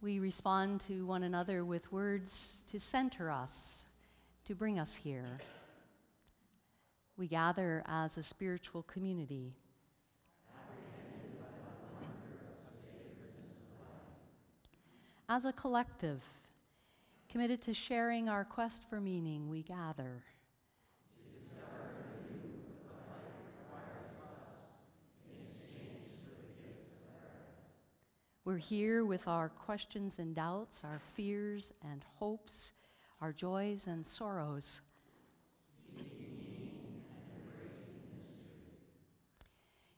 We respond to one another with words to center us, to bring us here. We gather as a spiritual community. As a collective, committed to sharing our quest for meaning, we gather. We're here with our questions and doubts, our fears and hopes, our joys and sorrows.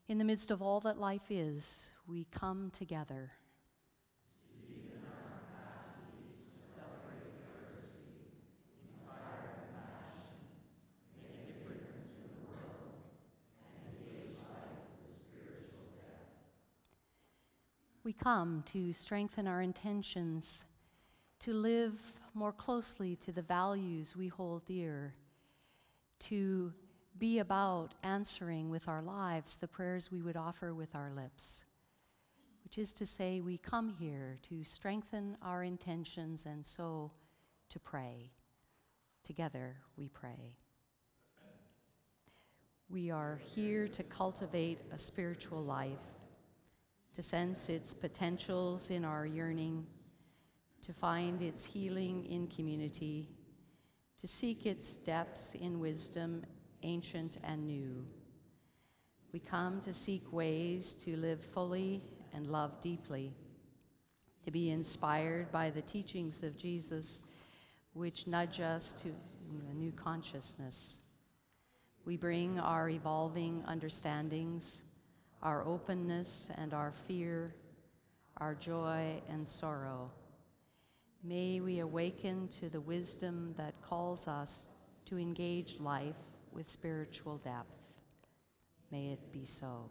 In the midst of all that life is, we come together. We come to strengthen our intentions, to live more closely to the values we hold dear, to be about answering with our lives the prayers we would offer with our lips, which is to say, we come here to strengthen our intentions and so to pray. Together we pray. We are here to cultivate a spiritual life, to sense its potentials in our yearning, to find its healing in community, to seek its depths in wisdom, ancient and new. We come to seek ways to live fully and love deeply, to be inspired by the teachings of Jesus, which nudge us to a new consciousness. We bring our evolving understandings, our openness and our fear, our joy and sorrow. May we awaken to the wisdom that calls us to engage life with spiritual depth. May it be so.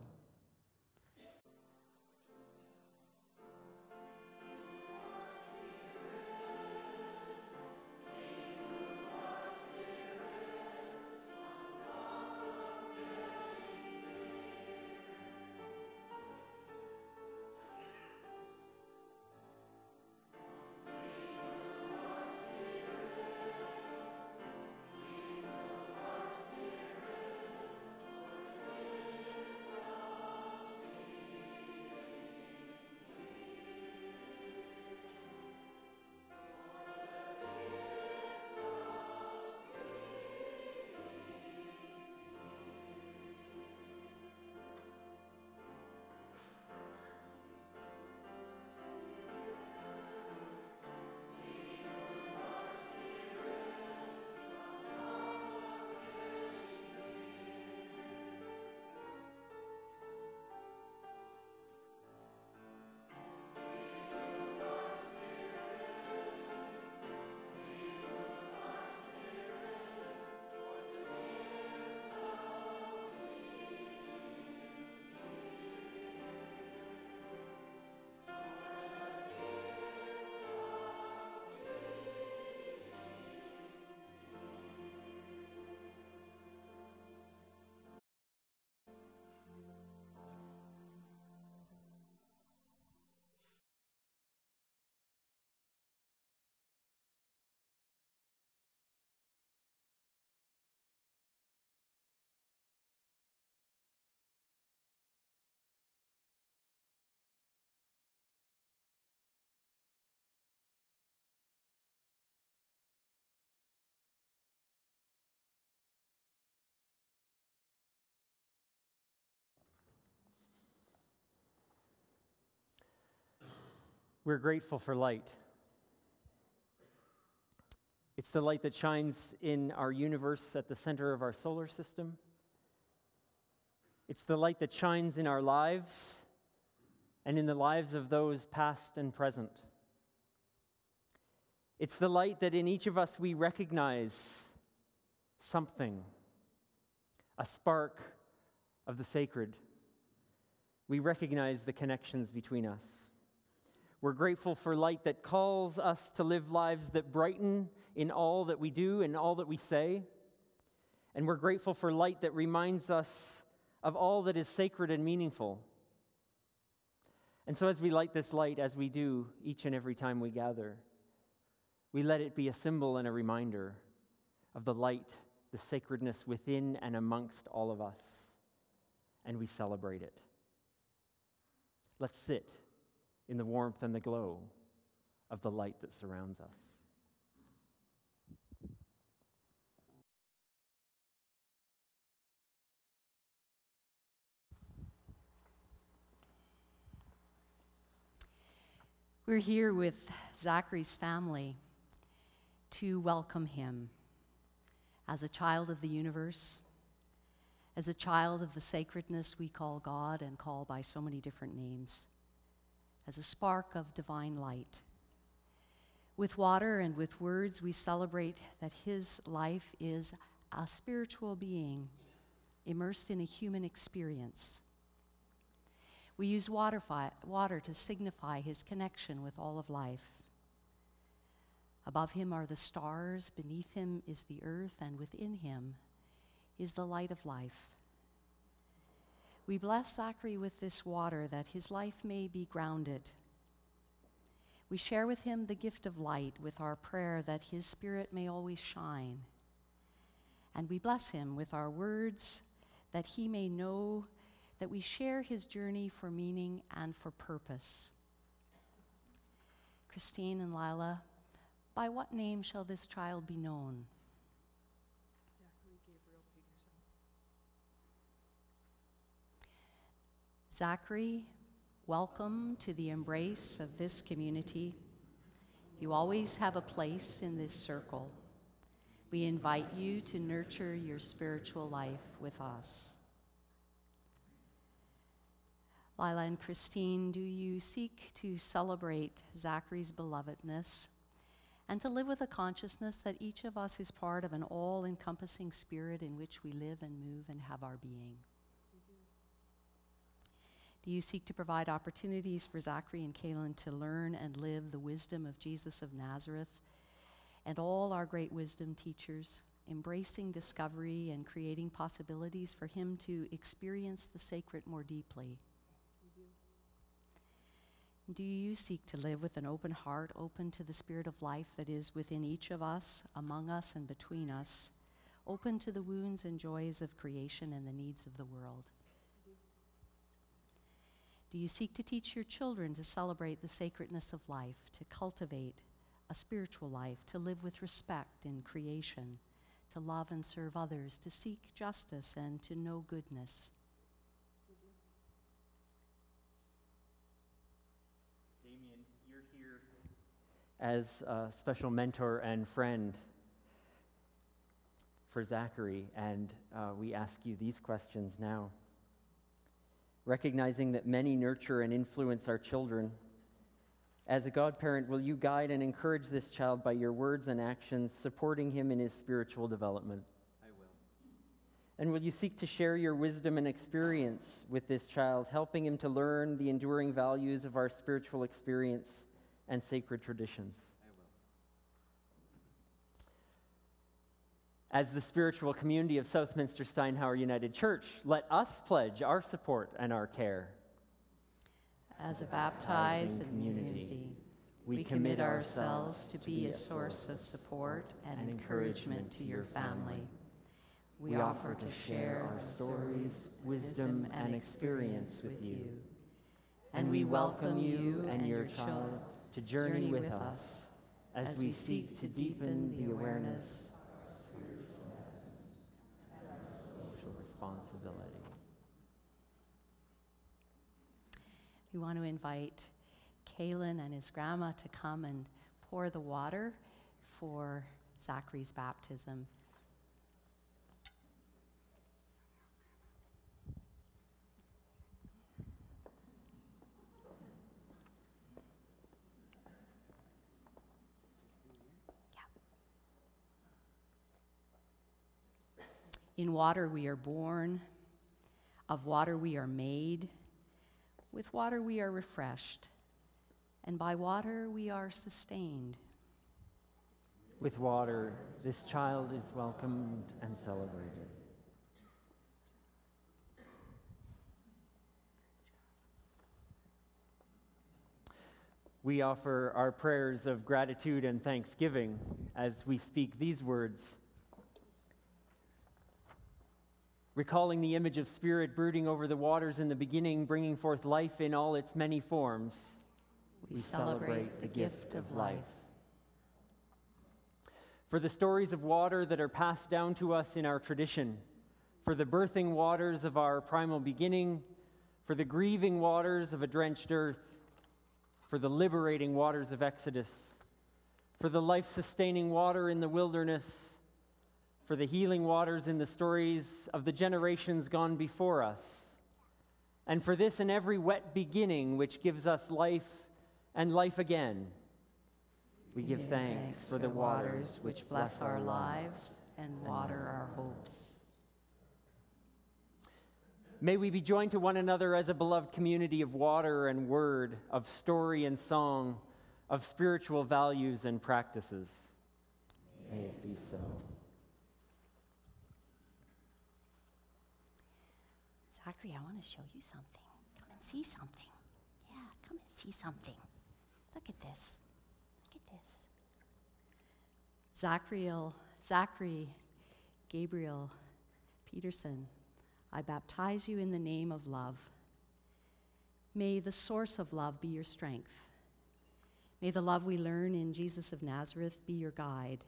We're grateful for light. It's the light that shines in our universe at the center of our solar system. It's the light that shines in our lives and in the lives of those past and present. It's the light that in each of us we recognize something, a spark of the sacred. We recognize the connections between us. We're grateful for light that calls us to live lives that brighten in all that we do and all that we say. And we're grateful for light that reminds us of all that is sacred and meaningful. And so as we light this light, as we do each and every time we gather, we let it be a symbol and a reminder of the light, the sacredness within and amongst all of us, and we celebrate it. Let's sit in the warmth and the glow of the light that surrounds us. We're here with Zachary's family to welcome him as a child of the universe, as a child of the sacredness we call God and call by so many different names, as a spark of divine light. With water and with words, we celebrate that his life is a spiritual being immersed in a human experience. We use water to signify his connection with all of life. Above him are the stars, beneath him is the earth, and within him is the light of life. We bless Zachary with this water that his life may be grounded. We share with him the gift of light with our prayer that his spirit may always shine. And we bless him with our words that he may know that we share his journey for meaning and for purpose. Christine and Lila, by what name shall this child be known? Zachary Gabriel Peterson. Zachary, welcome to the embrace of this community. You always have a place in this circle. We invite you to nurture your spiritual life with us. Lila and Christine, do you seek to celebrate Zachary's belovedness and to live with a consciousness that each of us is part of an all-encompassing spirit in which we live and move and have our being? Do you seek to provide opportunities for Zachary and Kaylin to learn and live the wisdom of Jesus of Nazareth and all our great wisdom teachers, embracing discovery and creating possibilities for him to experience the sacred more deeply? Do you seek to live with an open heart, open to the spirit of life that is within each of us, among us, and between us, open to the wounds and joys of creation and the needs of the world? Do you seek to teach your children to celebrate the sacredness of life, to cultivate a spiritual life, to live with respect in creation, to love and serve others, to seek justice and to know goodness? Damien, you're here as a special mentor and friend for Zachary, and we ask you these questions now. Recognizing that many nurture and influence our children, as a godparent, will you guide and encourage this child by your words and actions, supporting him in his spiritual development? I will. And will you seek to share your wisdom and experience with this child, helping him to learn the enduring values of our spiritual experience and sacred traditions? I will. As the spiritual community of Southminster Steinhauer United Church, let us pledge our support and our care. As a baptized community, we commit ourselves to be a source of support and encouragement to your family. We offer to share our stories, wisdom, and experience with you. And we welcome you and your child to journey with us as we seek to deepen the awareness Social responsibility. We want to invite Kaylin and his grandma to come and pour the water for Zachary's baptism. In water we are born, of water we are made, with water we are refreshed, and by water we are sustained. With water, this child is welcomed and celebrated. We offer our prayers of gratitude and thanksgiving as we speak these words. Recalling the image of Spirit brooding over the waters in the beginning, bringing forth life in all its many forms, We celebrate the gift of life. For the stories of water that are passed down to us in our tradition, for the birthing waters of our primal beginning, for the grieving waters of a drenched earth, for the liberating waters of Exodus, for the life-sustaining water in the wilderness, for the healing waters in the stories of the generations gone before us, and for this and every wet beginning which gives us life and life again. We give thanks for the waters which bless our lives and water our hopes. May we be joined to one another as a beloved community of water and word, of story and song, of spiritual values and practices. May it be so. Zachary, I want to show you something. Come and see something. Yeah, come and see something. Look at this. Look at this. Zachary Gabriel Peterson, I baptize you in the name of love. May the source of love be your strength. May the love we learn in Jesus of Nazareth be your guide.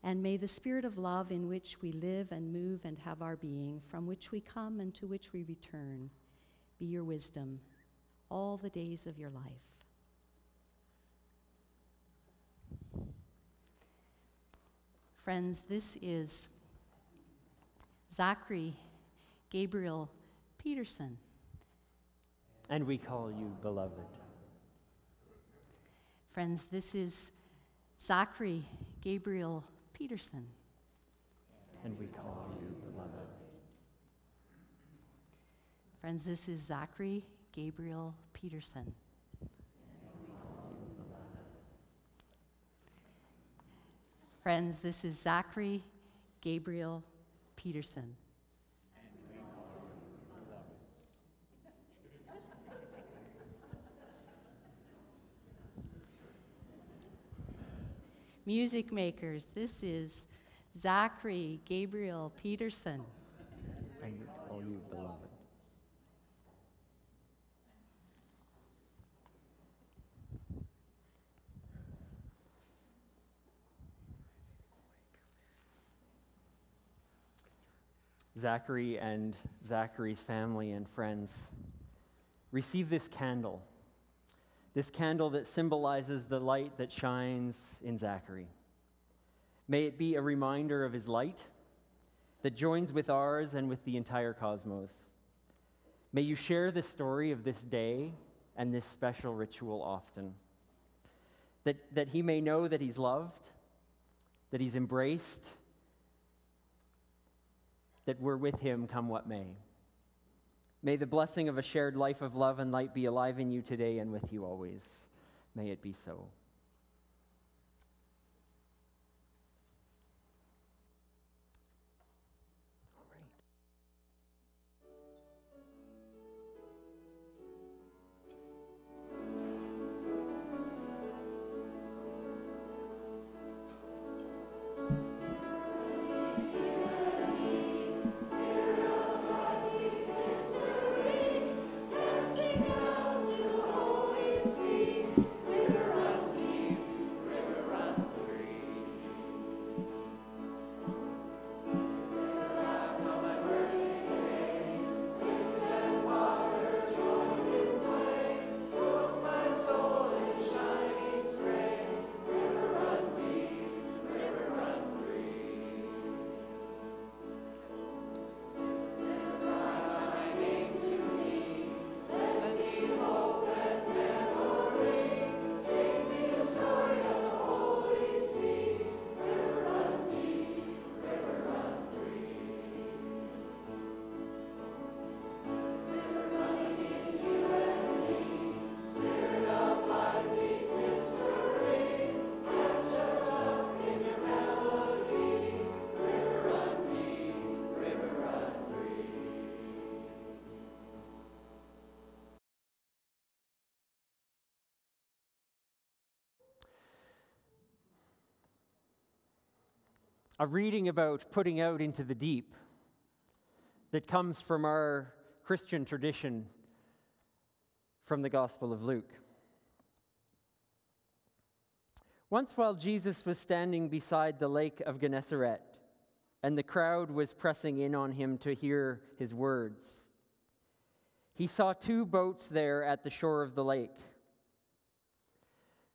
And may the spirit of love in which we live and move and have our being, from which we come and to which we return, be your wisdom all the days of your life. Friends, this is Zachary Gabriel Peterson. And we call you beloved. Friends, this is Zachary Gabriel Peterson. And we call you beloved. Friends, this is Zachary Gabriel Peterson. Friends, this is Zachary Gabriel Peterson. Music makers, this is Zachary Gabriel Peterson. And we call you beloved. Zachary and Zachary's family and friends, receive this candle that symbolizes the light that shines in Zachary. May it be a reminder of his light that joins with ours and with the entire cosmos. May you share the story of this day and this special ritual often, that he may know that he's loved, that he's embraced, that we're with him come what may. May the blessing of a shared life of love and light be alive in you today and with you always. May it be so. Thank you. a reading about putting out into the deep that comes from our Christian tradition from the Gospel of Luke. Once while Jesus was standing beside the lake of Gennesaret, and the crowd was pressing in on him to hear his words, he saw 2 boats there at the shore of the lake.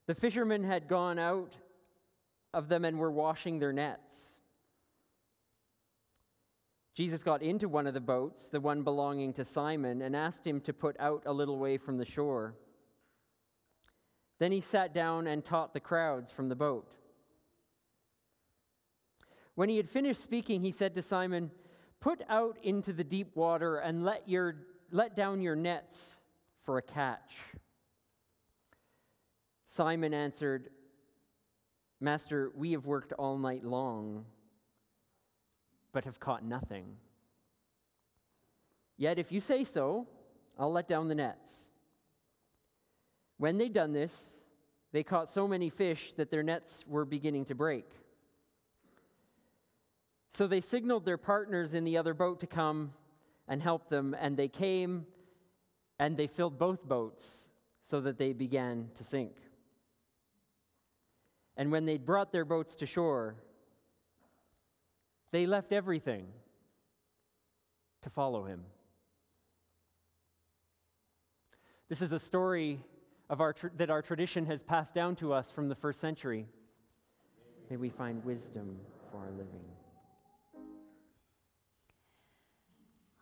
The fishermen had gone out of them and were washing their nets. Jesus got into one of the boats, the one belonging to Simon, and asked him to put out a little way from the shore. Then he sat down and taught the crowds from the boat. When he had finished speaking, he said to Simon, "Put out into the deep water and let down your nets for a catch." Simon answered, "Master, we have worked all night long, but have caught nothing. Yet if you say so, I'll let down the nets." When they'd done this, they caught so many fish that their nets were beginning to break. So they signaled their partners in the other boat to come and help them, and they came, and they filled both boats so that they began to sink. And when they'd brought their boats to shore, they left everything to follow him. This is a story of that our tradition has passed down to us from the first century. May we find wisdom for our living.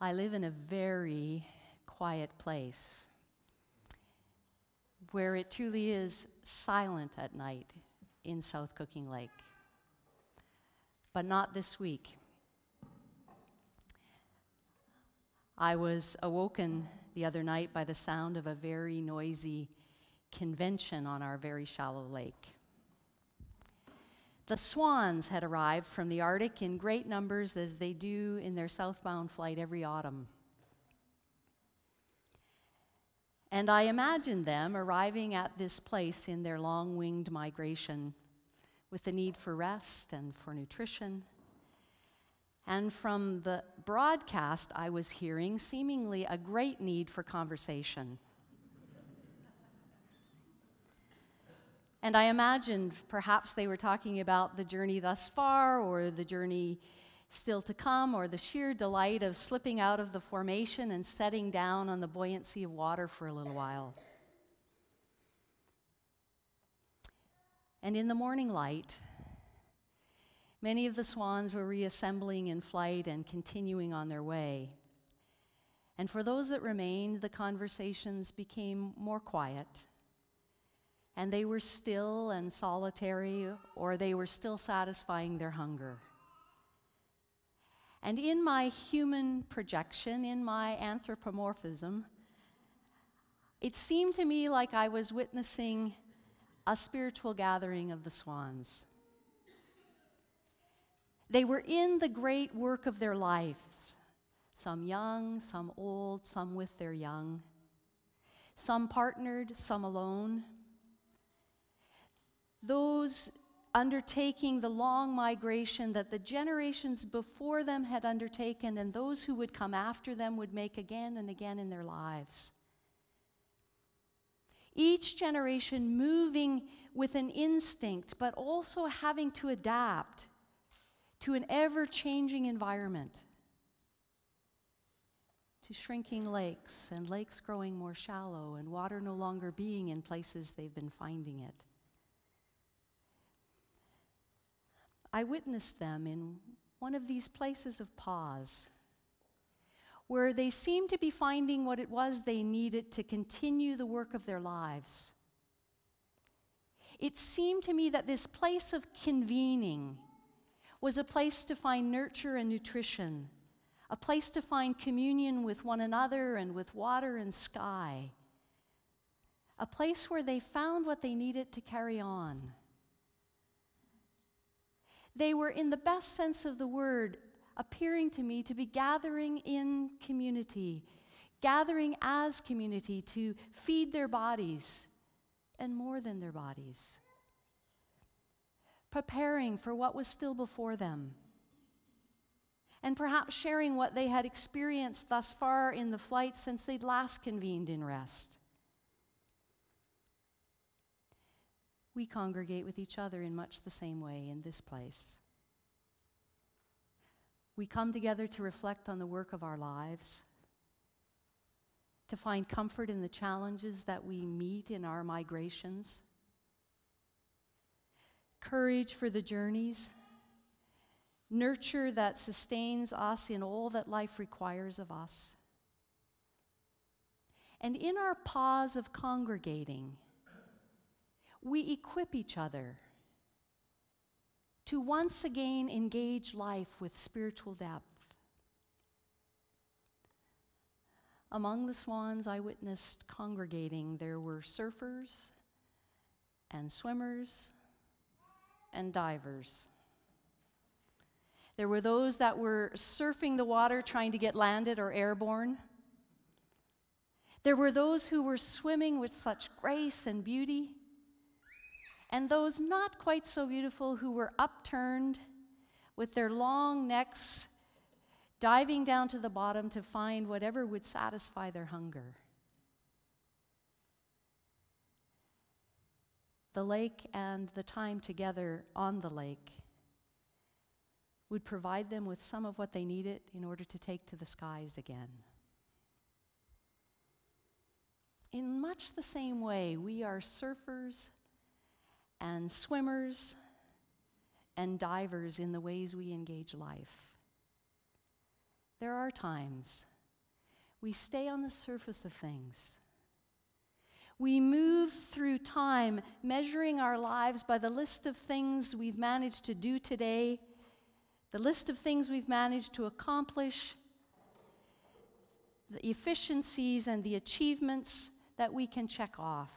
I live in a very quiet place where it truly is silent at night in South Cooking Lake. But not this week. I was awoken the other night by the sound of a very noisy convention on our very shallow lake. The swans had arrived from the Arctic in great numbers, as they do in their southbound flight every autumn. And I imagined them arriving at this place in their long-winged migration with the need for rest and for nutrition. And from the broadcast I was hearing, seemingly a great need for conversation. And I imagined perhaps they were talking about the journey thus far, or the journey still to come, or the sheer delight of slipping out of the formation and setting down on the buoyancy of water for a little while. And in the morning light, many of the swans were reassembling in flight and continuing on their way. And for those that remained, the conversations became more quiet. And they were still and solitary, or they were still satisfying their hunger. And in my human projection, in my anthropomorphism, it seemed to me like I was witnessing a spiritual gathering of the swans. They were in the great work of their lives, some young, some old, some with their young, some partnered, some alone. Those undertaking the long migration that the generations before them had undertaken, and those who would come after them would make again and again in their lives. Each generation moving with an instinct, but also having to adapt to an ever-changing environment, to shrinking lakes, and lakes growing more shallow, and water no longer being in places they've been finding it. I witnessed them in one of these places of pause, where they seemed to be finding what it was they needed to continue the work of their lives. It seemed to me that this place of convening was a place to find nurture and nutrition, a place to find communion with one another and with water and sky, a place where they found what they needed to carry on. They were, in the best sense of the word, appearing to me to be gathering in community, gathering as community to feed their bodies, and more than their bodies. preparing for what was still before them, and perhaps sharing what they had experienced thus far in the flight since they'd last convened in rest. We congregate with each other in much the same way in this place. We come together to reflect on the work of our lives, to find comfort in the challenges that we meet in our migrations, courage for the journeys, nurture that sustains us in all that life requires of us. And in our pause of congregating, we equip each other to once again engage life with spiritual depth. Among the swans I witnessed congregating, there were surfers and swimmers and divers. There were those that were surfing the water trying to get landed or airborne. There were those who were swimming with such grace and beauty, and those not quite so beautiful who were upturned with their long necks, diving down to the bottom to find whatever would satisfy their hunger. The lake and the time together on the lake would provide them with some of what they needed in order to take to the skies again. In much the same way, we are surfers and swimmers and divers in the ways we engage life. There are times we stay on the surface of things. We move through time, measuring our lives by the list of things we've managed to do today, the list of things we've managed to accomplish, the efficiencies and the achievements that we can check off.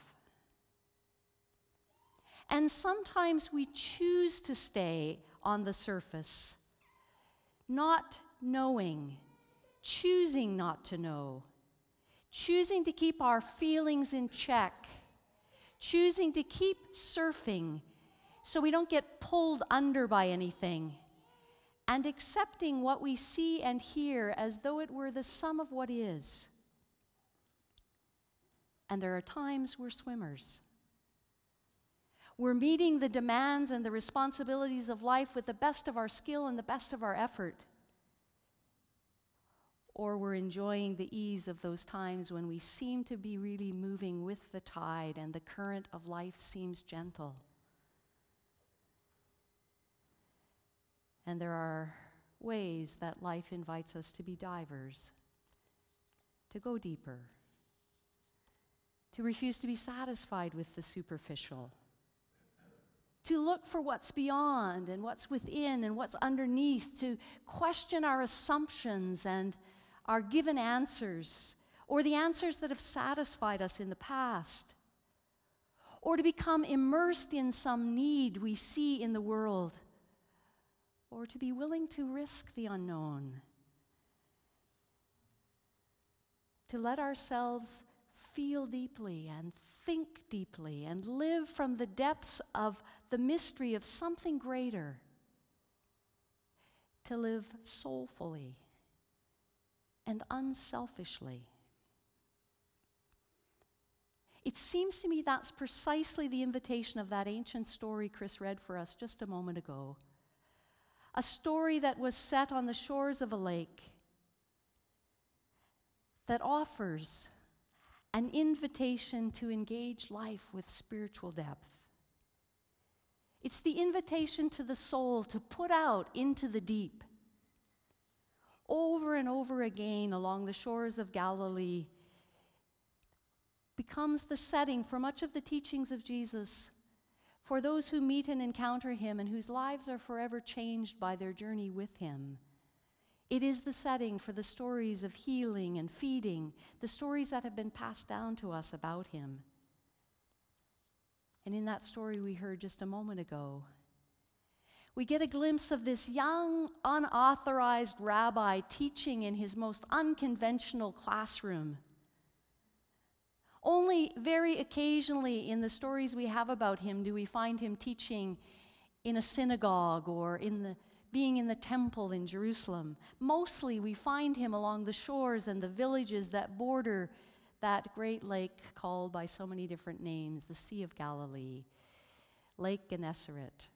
And sometimes we choose to stay on the surface, not knowing, choosing not to know, choosing to keep our feelings in check, choosing to keep surfing so we don't get pulled under by anything, and accepting what we see and hear as though it were the sum of what is. And there are times we're swimmers. We're meeting the demands and the responsibilities of life with the best of our skill and the best of our effort. Or we're enjoying the ease of those times when we seem to be really moving with the tide and the current of life seems gentle. And there are ways that life invites us to be divers, to go deeper, to refuse to be satisfied with the superficial, to look for what's beyond and what's within and what's underneath, to question our assumptions and our given answers, or the answers that have satisfied us in the past, or to become immersed in some need we see in the world, or to be willing to risk the unknown, to let ourselves feel deeply and think deeply and live from the depths of the mystery of something greater, to live soulfully and unselfishly. It seems to me that's precisely the invitation of that ancient story Chris read for us just a moment ago. A story that was set on the shores of a lake that offers an invitation to engage life with spiritual depth. It's the invitation to the soul to put out into the deep. Over and over again along the shores of Galilee becomes the setting for much of the teachings of Jesus, for those who meet and encounter him and whose lives are forever changed by their journey with him. It is the setting for the stories of healing and feeding, the stories that have been passed down to us about him. And in that story we heard just a moment ago, we get a glimpse of this young, unauthorized rabbi teaching in his most unconventional classroom. Only very occasionally in the stories we have about him do we find him teaching in a synagogue or being in the temple in Jerusalem. Mostly we find him along the shores and the villages that border that great lake called by so many different names, the Sea of Galilee, Lake Gennesaret.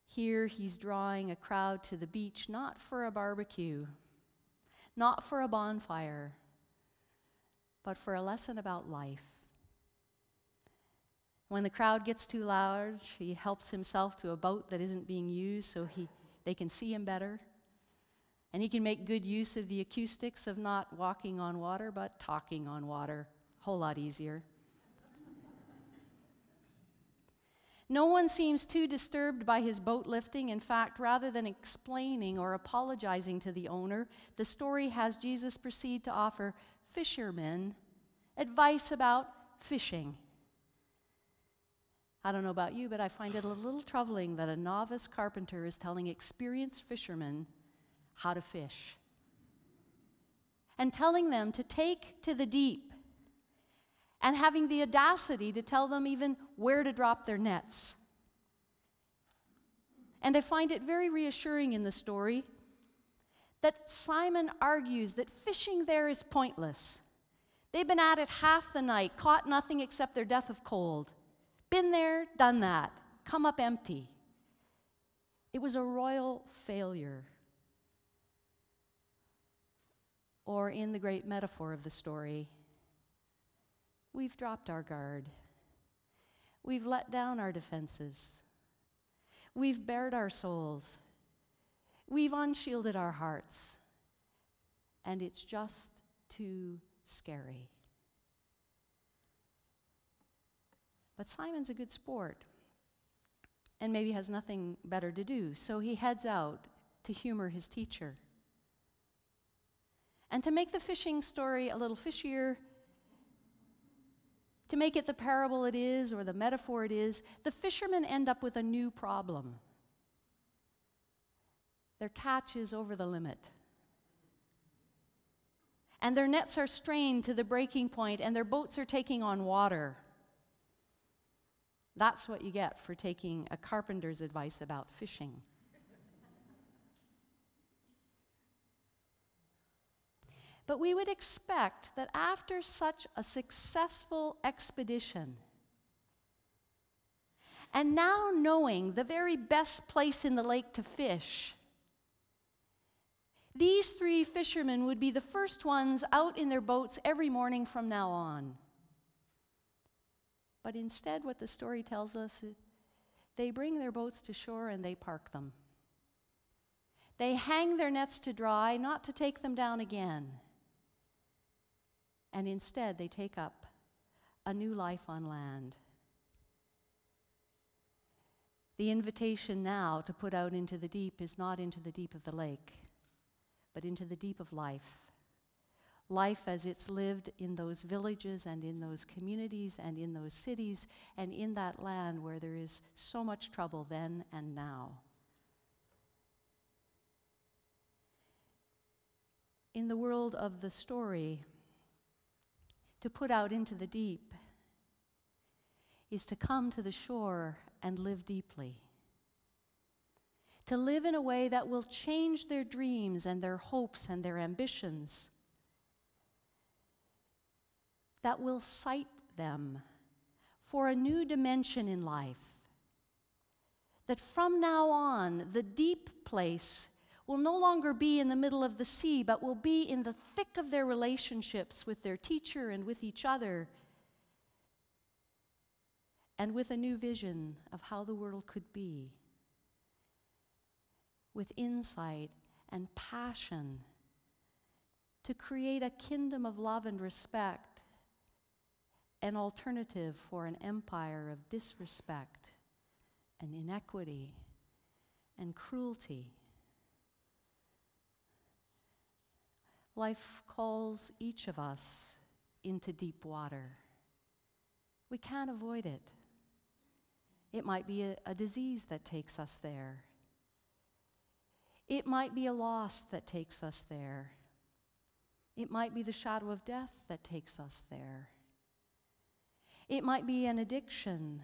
Here he's drawing a crowd to the beach, not for a barbecue, not for a bonfire, but for a lesson about life. When the crowd gets too large, he helps himself to a boat that isn't being used so they can see him better. And he can make good use of the acoustics of not walking on water, but talking on water. A whole lot easier. No one seems too disturbed by his boat lifting. In fact, rather than explaining or apologizing to the owner, the story has Jesus proceed to offer fishermen advice about fishing. I don't know about you, but I find it a little troubling that a novice carpenter is telling experienced fishermen how to fish and telling them to take to the deep and having the audacity to tell them even where to drop their nets. And I find it very reassuring in the story that Simon argues that fishing there is pointless. They've been at it half the night, caught nothing except their death of cold. Been there, done that, come up empty. It was a royal failure. Or in the great metaphor of the story, we've dropped our guard. We've let down our defenses. We've bared our souls. We've unshielded our hearts. And it's just too scary. But Simon's a good sport and maybe has nothing better to do, so he heads out to humor his teacher. And to make the fishing story a little fishier, to make it the parable it is or the metaphor it is, the fishermen end up with a new problem. Their catch is over the limit. And their nets are strained to the breaking point, and their boats are taking on water. That's what you get for taking a carpenter's advice about fishing. But we would expect that after such a successful expedition, and now knowing the very best place in the lake to fish, these three fishermen would be the first ones out in their boats every morning from now on. But instead, what the story tells us is they bring their boats to shore and they park them. They hang their nets to dry, not to take them down again. And instead, they take up a new life on land. The invitation now to put out into the deep is not into the deep of the lake, but into the deep of life. Life as it's lived in those villages and in those communities and in those cities and in that land where there is so much trouble then and now. In the world of the story, to put out into the deep is to come to the shore and live deeply. To live in a way that will change their dreams and their hopes and their ambitions, that will sight them for a new dimension in life. That from now on, the deep place will no longer be in the middle of the sea, but will be in the thick of their relationships with their teacher and with each other, and with a new vision of how the world could be, with insight and passion to create a kingdom of love and respect, an alternative for an empire of disrespect and inequity and cruelty. Life calls each of us into deep water. We can't avoid it. It might be a disease that takes us there. It might be a loss that takes us there. It might be the shadow of death that takes us there. It might be an addiction,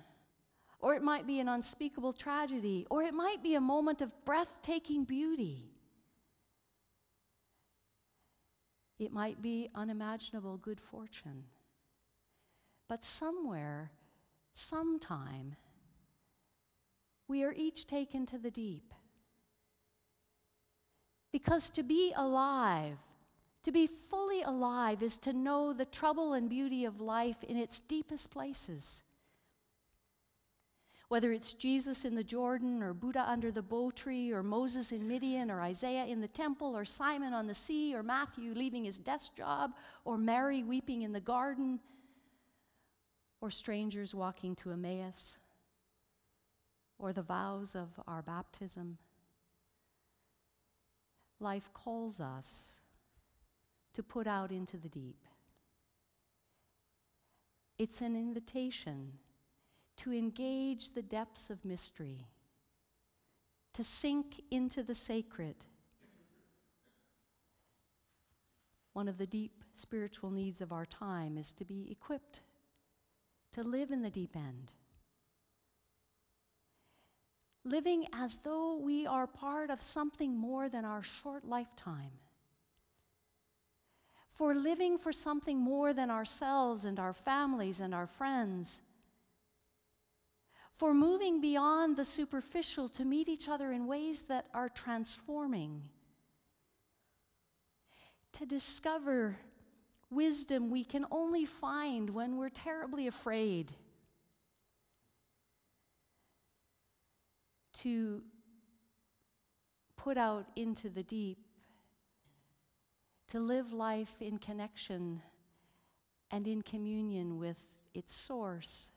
or it might be an unspeakable tragedy, or it might be a moment of breathtaking beauty. It might be unimaginable good fortune. But somewhere, sometime, we are each taken to the deep. Because to be alive, to be fully alive, is to know the trouble and beauty of life in its deepest places. Whether it's Jesus in the Jordan, or Buddha under the bo tree, or Moses in Midian, or Isaiah in the temple, or Simon on the sea, or Matthew leaving his desk job, or Mary weeping in the garden, or strangers walking to Emmaus, or the vows of our baptism. Life calls us to put out into the deep. It's an invitation to engage the depths of mystery, to sink into the sacred. One of the deep spiritual needs of our time is to be equipped to live in the deep end. Living as though we are part of something more than our short lifetime. For living for something more than ourselves and our families and our friends. For moving beyond the superficial to meet each other in ways that are transforming. To discover wisdom we can only find when we're terribly afraid. To put out into the deep, to live life in connection and in communion with its source,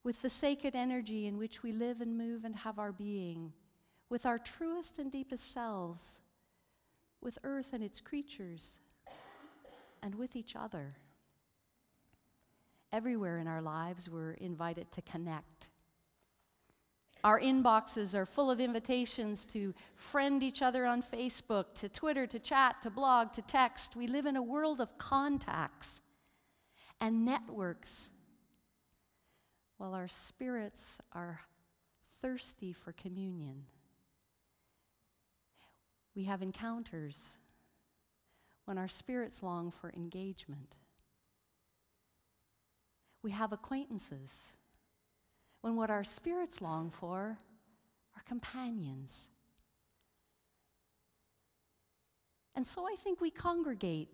with the sacred energy in which we live and move and have our being, with our truest and deepest selves, with earth and its creatures, and with each other. Everywhere in our lives, we're invited to connect. Our inboxes are full of invitations to friend each other on Facebook, to Twitter, to chat, to blog, to text. We live in a world of contacts and networks, while our spirits are thirsty for communion. We have encounters when our spirits long for engagement. We have acquaintances when what our spirits long for are companions. And so I think we congregate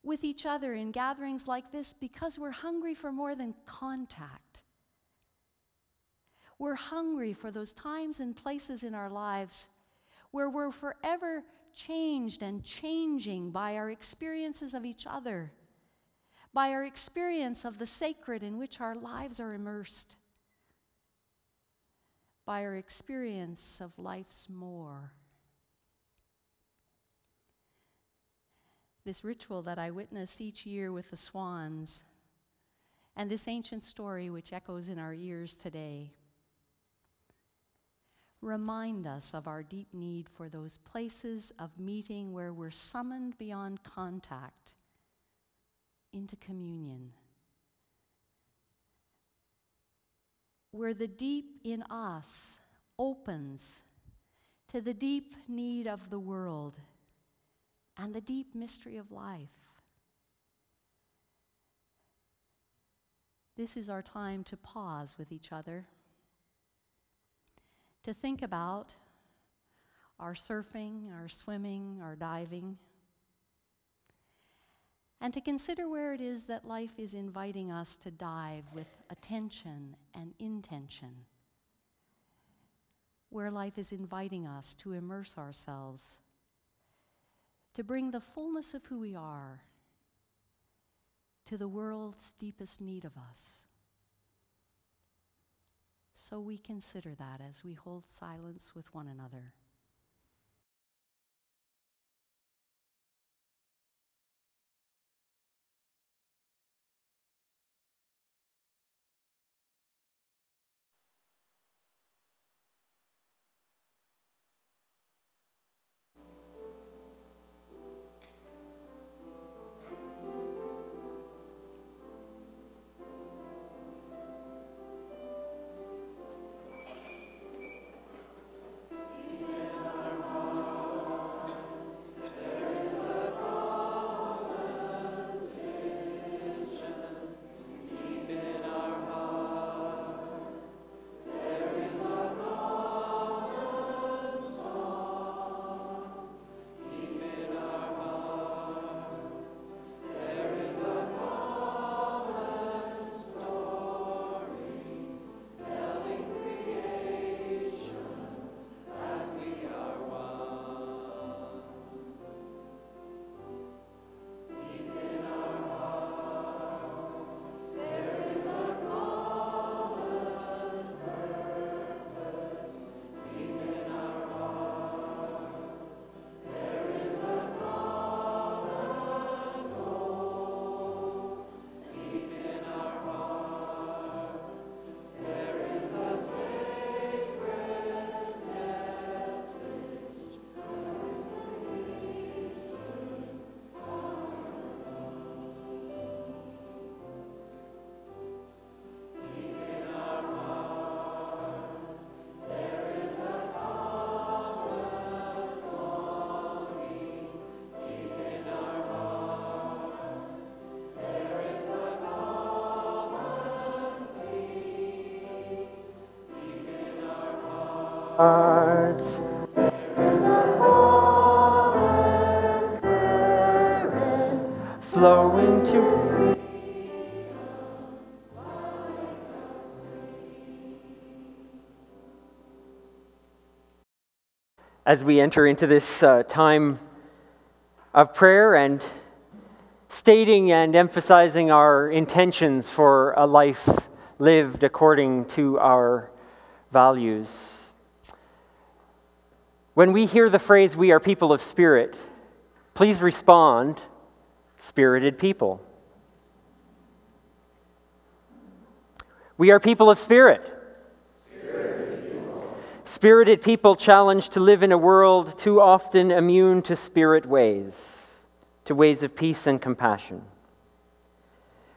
with each other in gatherings like this because we're hungry for more than contact. We're hungry for those times and places in our lives where we're forever changed and changing by our experiences of each other, by our experience of the sacred in which our lives are immersed, by our experience of life's more. This ritual that I witness each year with the swans, and this ancient story which echoes in our ears today, remind us of our deep need for those places of meeting where we're summoned beyond contact into communion, where the deep in us opens to the deep need of the world and the deep mystery of life. This is our time to pause with each other, to think about our surfing, our swimming, our diving, and to consider where it is that life is inviting us to dive with attention and intention, where life is inviting us to immerse ourselves, to bring the fullness of who we are to the world's deepest need of us. So we consider that as we hold silence with one another. hearts. Flowing to as we enter into this time of prayer and stating and emphasizing our intentions for a life lived according to our values. When we hear the phrase, "we are people of spirit," please respond, "Spirited people." We are people of spirit. Spirited people challenged to live in a world too often immune to spirit ways, to ways of peace and compassion.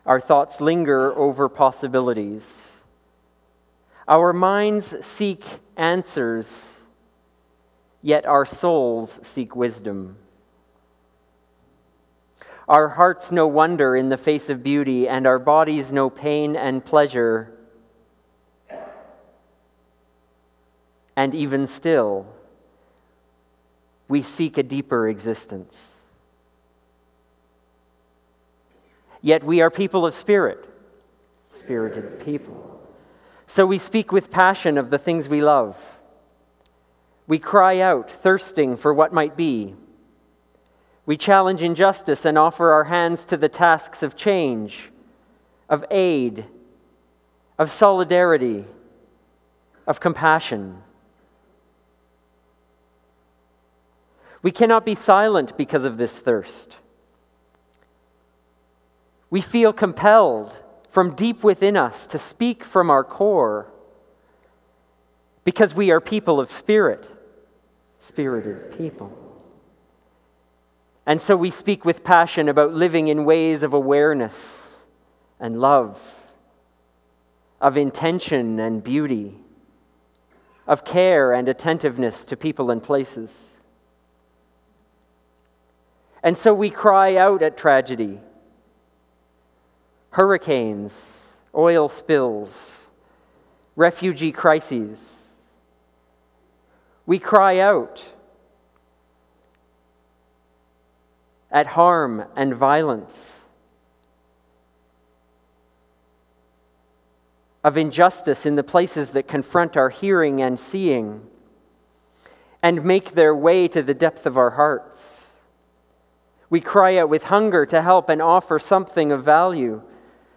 Our thoughts linger over possibilities. Our minds seek answers, yet our souls seek wisdom. Our hearts know wonder in the face of beauty, and our bodies know pain and pleasure. And even still, we seek a deeper existence. Yet we are people of spirit, spirited people. So we speak with passion of the things we love. We cry out, thirsting for what might be. We challenge injustice and offer our hands to the tasks of change, of aid, of solidarity, of compassion. We cannot be silent because of this thirst. We feel compelled from deep within us to speak from our core because we are people of spirit, spirited people. And so we speak with passion about living in ways of awareness and love, of intention and beauty, of care and attentiveness to people and places. And so we cry out at tragedy, hurricanes, oil spills, refugee crises. We cry out at harm and violence, of injustice in the places that confront our hearing and seeing and make their way to the depth of our hearts. We cry out with hunger to help and offer something of value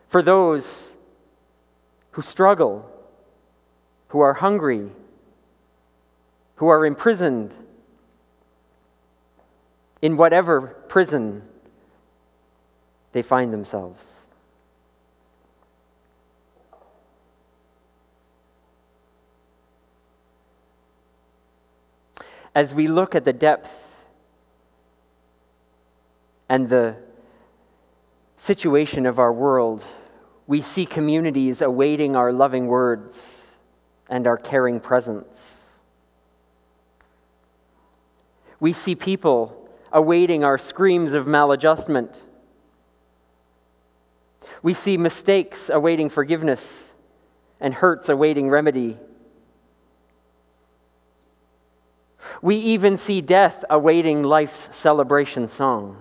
for those who struggle, who are hungry, who are imprisoned, in whatever prison they find themselves. As we look at the depth and the situation of our world, we see communities awaiting our loving words and our caring presence. We see people awaiting our screams of maladjustment. We see mistakes awaiting forgiveness and hurts awaiting remedy. We even see death awaiting life's celebration song.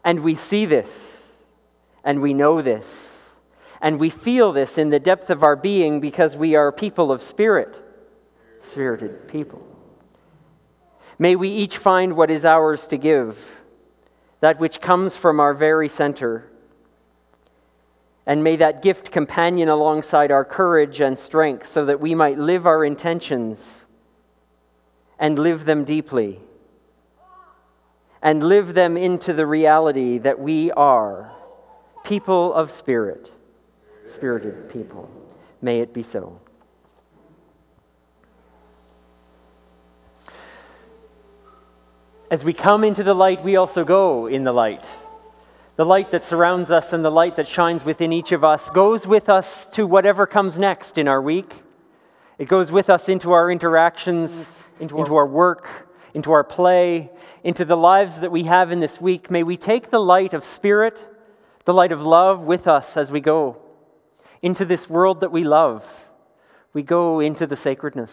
And we see this, and we know this, and we feel this in the depth of our being because we are people of spirit, spirited people. May we each find what is ours to give, that which comes from our very center. And may that gift companion alongside our courage and strength so that we might live our intentions and live them deeply and live them into the reality that we are people of spirit, spirited people. May it be so. As we come into the light, we also go in the light. The light that surrounds us and the light that shines within each of us goes with us to whatever comes next in our week. It goes with us into our interactions, into our work, into our play, into the lives that we have in this week. May we take the light of spirit, the light of love with us as we go into this world that we love, we go into the sacredness.